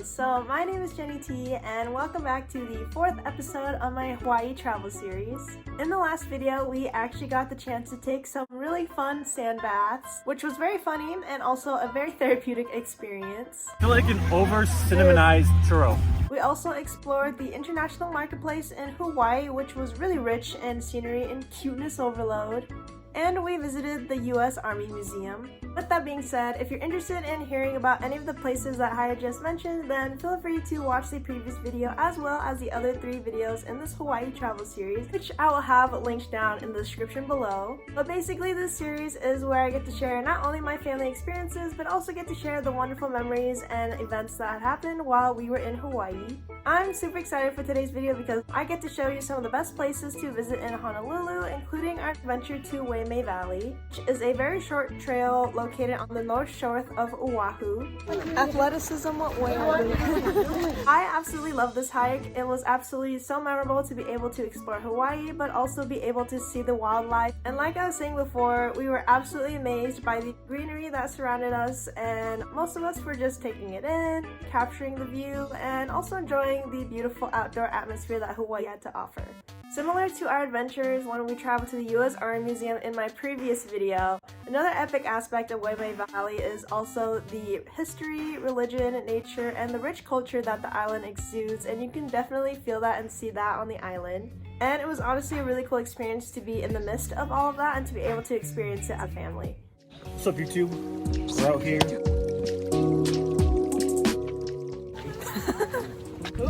So my name is Jenny T and welcome back to the 4th episode of my Hawaii travel series. In the last video, we actually got the chance to take some really fun sand baths, which was very funny and also a very therapeutic experience. I feel like an over-cinematized churro. We also explored the international marketplace in Hawaii, which was really rich in scenery and cuteness overload. And we visited the U.S. Army Museum. With that being said, if you're interested in hearing about any of the places that I just mentioned, then feel free to watch the previous video as well as the other 3 videos in this Hawaii travel series, which I will have linked down in the description below. But basically this series is where I get to share not only my family experiences, but also get to share the wonderful memories and events that happened while we were in Hawaii. I'm super excited for today's video because I get to show you some of the best places to visit in Honolulu, including our adventure to Waimea Valley, which is a very short trail located on the north shore of Oahu. Athleticism win. I absolutely love this hike. It was absolutely so memorable to be able to explore Hawaii, but also be able to see the wildlife. And like I was saying before, we were absolutely amazed by the greenery that surrounded us, and most of us were just taking it in, capturing the view, and also enjoying the beautiful outdoor atmosphere that Hawaii had to offer. Similar to our adventures when we traveled to the U.S. Army Museum in my previous video, another epic aspect of Waimea Valley is also the history, religion, nature, and the rich culture that the island exudes, and you can definitely feel that and see that on the island. And it was honestly a really cool experience to be in the midst of all of that and to be able to experience it as a family. What's up, YouTube? We're out here.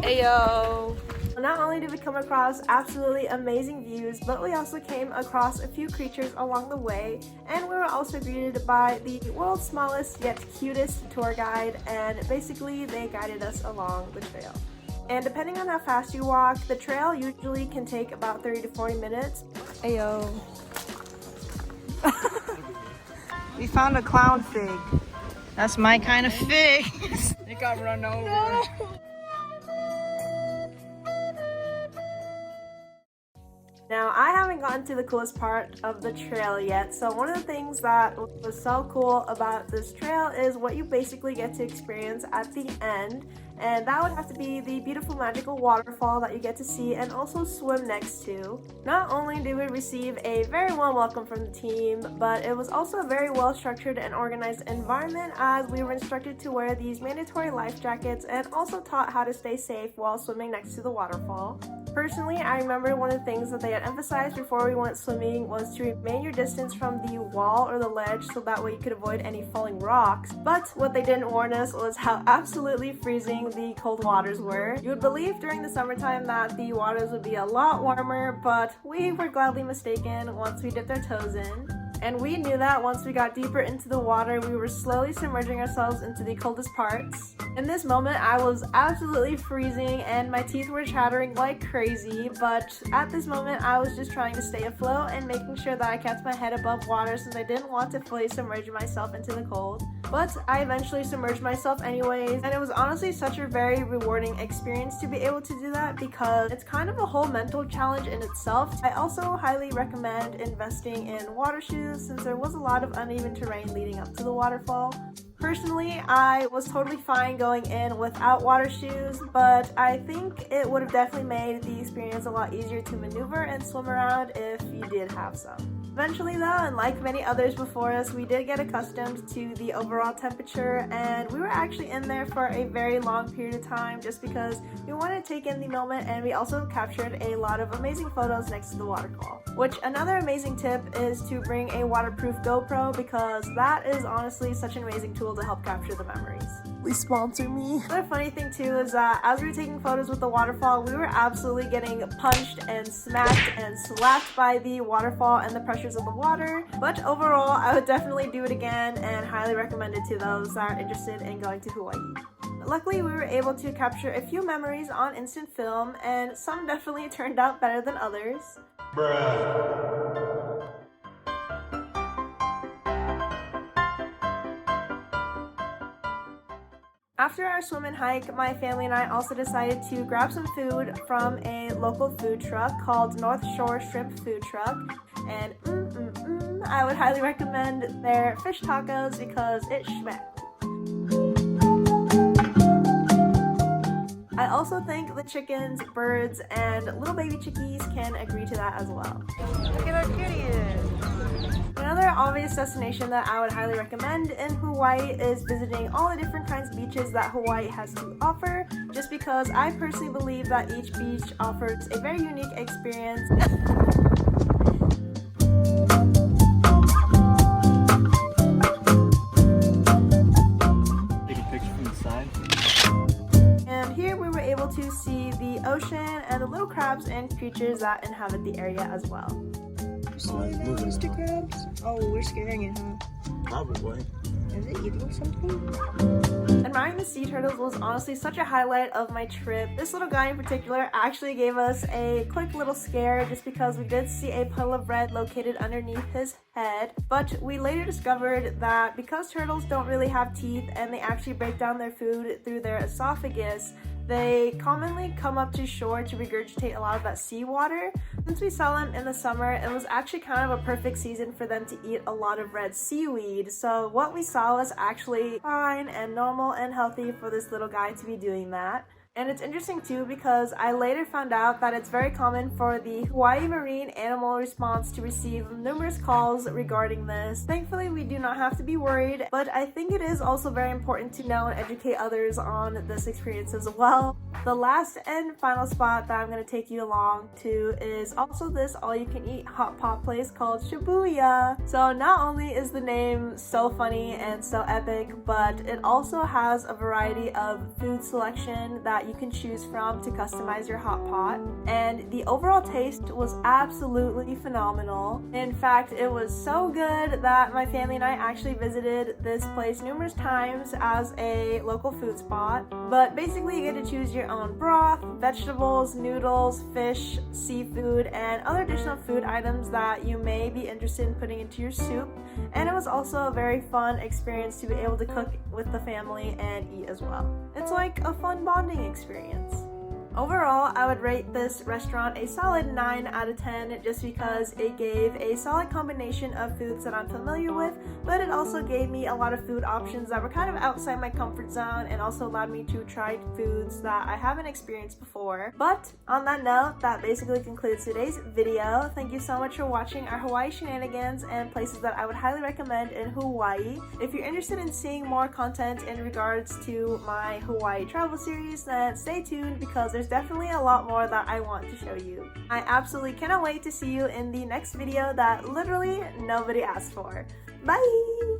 Ayo! Not only did we come across absolutely amazing views, but we also came across a few creatures along the way, and we were also greeted by the world's smallest yet cutest tour guide, and basically they guided us along the trail. And depending on how fast you walk, the trail usually can take about 30 to 40 minutes. Ayo. We found a clown fig. That's my kind of fig. It got run over. No. Now, I haven't gotten to the coolest part of the trail yet, so one of the things that was so cool about this trail is what you basically get to experience at the end, and that would have to be the beautiful magical waterfall that you get to see and also swim next to. Not only did we receive a very warm welcome from the team, but it was also a very well structured and organized environment, as we were instructed to wear these mandatory life jackets and also taught how to stay safe while swimming next to the waterfall. Personally, I remember one of the things that they had emphasized before we went swimming was to remain your distance from the wall or the ledge so that way you could avoid any falling rocks. But what they didn't warn us was how absolutely freezing the cold waters were. You would believe during the summertime that the waters would be a lot warmer, but we were gladly mistaken once we dipped our toes in. And we knew that once we got deeper into the water, we were slowly submerging ourselves into the coldest parts. In this moment, I was absolutely freezing and my teeth were chattering like crazy, but at this moment, I was just trying to stay afloat and making sure that I kept my head above water since I didn't want to fully submerge myself into the cold. But I eventually submerged myself anyways, and it was honestly such a very rewarding experience to be able to do that because it's kind of a whole mental challenge in itself. I also highly recommend investing in water shoes since there was a lot of uneven terrain leading up to the waterfall. Personally, I was totally fine going in without water shoes, but I think it would have definitely made the experience a lot easier to maneuver and swim around if you did have some. Eventually though, and like many others before us, we did get accustomed to the overall temperature, and we were actually in there for a very long period of time just because we wanted to take in the moment, and we also captured a lot of amazing photos next to the waterfall. Which, another amazing tip is to bring a waterproof GoPro because that is honestly such an amazing tool to help capture the memories. Please sponsor me. Another funny thing too is that as we were taking photos with the waterfall, we were absolutely getting punched and smacked and slapped by the waterfall and the pressure pressures of the water. But overall, I would definitely do it again and highly recommend it to those that are interested in going to Hawaii. Luckily, we were able to capture a few memories on instant film, and some definitely turned out better than others. Bruh. After our swim and hike, my family and I also decided to grab some food from a local food truck called North Shore Shrimp Food Truck, and I would highly recommend their fish tacos because it schmecked. I also think the chickens, birds, and little baby chickies can agree to that as well. Look at how cute he is! Another obvious destination that I would highly recommend in Hawaii is visiting all the different kinds of beaches that Hawaii has to offer, just because I personally believe that each beach offers a very unique experience. Take a picture from the side. And here we were able to see the ocean and the little crabs and creatures that inhabit the area as well. Mr. Krabs? Oh, we're scaring it, huh? Probably. Is it eating something? Admiring the sea turtles was honestly such a highlight of my trip. This little guy in particular actually gave us a quick little scare just because we did see a puddle of red located underneath his head. But we later discovered that because turtles don't really have teeth and they actually break down their food through their esophagus, they commonly come up to shore to regurgitate a lot of that seawater. Since we saw them in the summer, it was actually kind of a perfect season for them to eat a lot of red seaweed. So what we saw was actually fine and normal and healthy for this little guy to be doing that. And it's interesting too because I later found out that it's very common for the Hawaii Marine Animal Response to receive numerous calls regarding this. Thankfully, we do not have to be worried, but I think it is also very important to know and educate others on this experience as well. The last and final spot that I'm going to take you along to is also this all-you-can-eat hot pot place called Shibuya. So not only is the name so funny and so epic, but it also has a variety of food selection that you can choose from to customize your hot pot, and the overall taste was absolutely phenomenal. In fact, it was so good that my family and I actually visited this place numerous times as a local food spot. But basically you get to choose your own broth, vegetables, noodles, fish, seafood, and other additional food items that you may be interested in putting into your soup. And it was also a very fun experience to be able to cook with the family and eat as well. It's like a fun bonding experience. Overall, I would rate this restaurant a solid 9 out of 10 just because it gave a solid combination of foods that I'm familiar with, but it also gave me a lot of food options that were kind of outside my comfort zone and also allowed me to try foods that I haven't experienced before. But on that note, that basically concludes today's video. Thank you so much for watching our Hawaii shenanigans and places that I would highly recommend in Hawaii. If you're interested in seeing more content in regards to my Hawaii travel series, then stay tuned because there's definitely a lot more that I want to show you. I absolutely cannot wait to see you in the next video that literally nobody asked for. Bye!